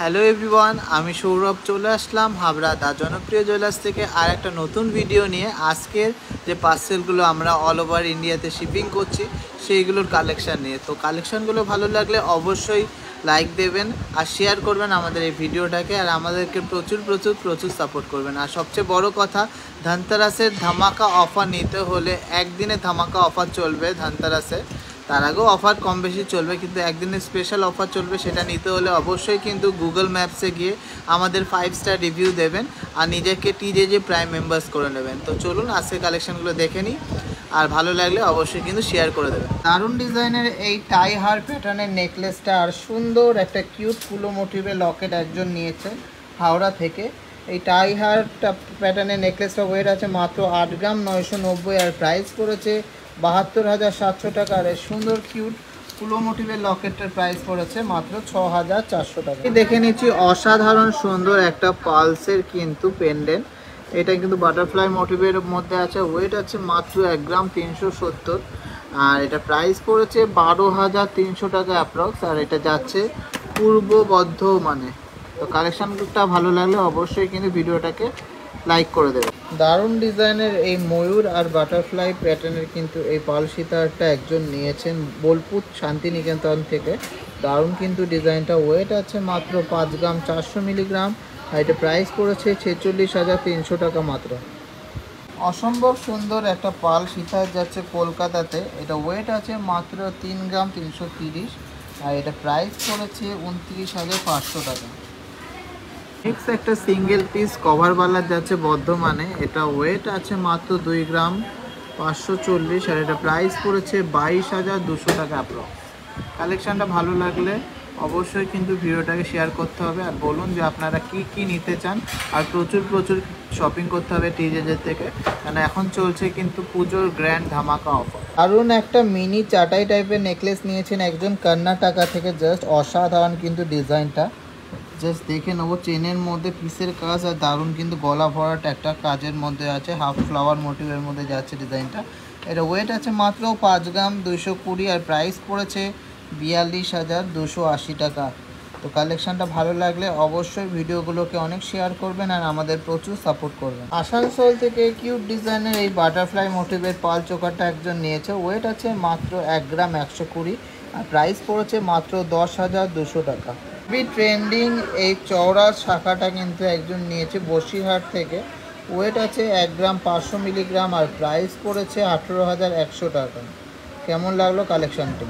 Hello everyone, আমি সৌরভ চলে আসলাম হাবড়া দা জনপ্রিয় জুয়েলার্স থেকে আর একটা নতুন ভিডিও নিয়ে। আজকের যে পার্সেলগুলো আমরা অল ওভার ইন্ডিয়াতে শিপিং করছি সেইগুলোর কালেকশান নিয়ে। তো কালেকশানগুলো ভালো লাগলে অবশ্যই লাইক দেবেন আর শেয়ার করবেন আমাদের এই ভিডিওটাকে, আর আমাদেরকে প্রচুর প্রচুর প্রচুর সাপোর্ট করবেন। আর সবচেয়ে বড় কথা, ধনতেরাসের ধামাকা অফার নিতে হলে একদিনে ধামাকা অফার চলবে ধনতেরাসে, তার আগেও অফার কম বেশি চলবে, কিন্তু একদিনের স্পেশাল অফার চলবে। সেটা নিতে হলে অবশ্যই কিন্তু গুগল ম্যাপসে গিয়ে আমাদের 5 স্টার রিভিউ দেবেন আর নিজেকে টিজেজে প্রাইম মেম্বার্স করে নেবেন। তো চলুন আজকে কালেকশানগুলো দেখে নিই, আর ভালো লাগলে অবশ্যই কিন্তু শেয়ার করে দেবেন। দারুণ ডিজাইনের এই টাই হার প্যাটার্নের নেকলেসটা আর সুন্দর একটা কিউট ফুলো মোটিভের লকেট একজন নিয়েছে হাওড়া থেকে। এই টাই হারটা প্যাটার্নের নেকলেসটা ওয়েট আছে মাত্র 8 গ্রাম 990, আর প্রাইস পড়েছে 72,700 টাকা। আর সুন্দর কিউট ফুলো মোটিভের লকেটটার প্রাইস পড়েছে মাত্র 6,400 টাকা। দেখে নিচ্ছি অসাধারণ সুন্দর একটা পালসের কিন্তু পেন্ডেন্ট, এটা কিন্তু বাটারফ্লাই মোটিভের মধ্যে আছে, ওয়েট আছে মাত্র 1 গ্রাম 370, আর এটা প্রাইস পড়েছে 12,300 টাকা অ্যাপ্রক্স, আর এটা যাচ্ছে পূর্ব বর্ধমানে। তো কালেকশানটা ভালো লাগলে অবশ্যই কিন্তু ভিডিওটাকে লাইক করে দেবে। দারুণ ডিজাইনের এই ময়ূর আর বাটারফ্লাই প্যাটার্নের কিন্তু এই পাল সীতারটা একজন নিয়েছেন বোলপুর শান্তিনিকেতন থেকে। দারুণ কিন্তু ডিজাইনটা, ওয়েট আছে মাত্র 5 গ্রাম 400 মিলিগ্রাম, আর এটা প্রাইস পড়েছে 46,300 টাকা মাত্র। অসম্ভব সুন্দর একটা পাল সীতার যাচ্ছে কলকাতাতে, এটা ওয়েট আছে মাত্র 3 গ্রাম 330, আর এটা প্রাইস পড়েছে 29,500 টাকা। নেক্সট একটা সিঙ্গেল পিস কভার বালার যাচ্ছে বর্ধমানে, এটা ওয়েট আছে মাত্র 2 গ্রাম 540, আর এটা প্রাইস পড়েছে 22,200 টাকা অ্যাপ্রক্স। কালেকশানটা ভালো লাগলে অবশ্যই কিন্তু ভিডিওটাকে শেয়ার করতে হবে, আর বলুন যে আপনারা কি নিতে চান, আর প্রচুর প্রচুর শপিং করতে হবে টিজেজের থেকে, কারণ এখন চলছে কিন্তু পুজোর গ্র্যান্ড ধামাকা অফার। দারুণ একটা মিনি চাটাই টাইপের নেকলেস নিয়েছেন একজন কর্ণাটকা থেকে, জাস্ট অসাধারণ কিন্তু ডিজাইনটা, জাস্ট দেখে নেবো। চেনের মধ্যে পিসের কাজ আর দারুণ কিন্তু গলা ভরাট একটা কাজের মধ্যে আছে, হাফ ফ্লাওয়ার মোটিভের মধ্যে যাচ্ছে ডিজাইনটা। এটা ওয়েট আছে মাত্র 5 গ্রাম 220, আর প্রাইস পড়েছে 42,280 টাকা। তো কালেকশানটা ভালো লাগলে অবশ্যই ভিডিওগুলোকে অনেক শেয়ার করবেন আর আমাদের প্রচুর সাপোর্ট করবেন। আসানসোল থেকে কিউট ডিজাইনের এই বাটারফ্লাই মোটিভের পাল চোকারটা একজন নিয়েছে, ওয়েট আছে মাত্র 1 গ্রাম 120, আর প্রাইস পড়েছে মাত্র 10,200 টাকা। ট্রেন্ডিং এই চওড়া শাখাটা কিন্তু একজন নিয়েছে বসিরহাট থেকে, ওয়েট আছে 1 গ্রাম 500 মিলিগ্রাম, আর প্রাইস পড়েছে 18,100 টাকা। কেমন লাগলো কালেকশনটি?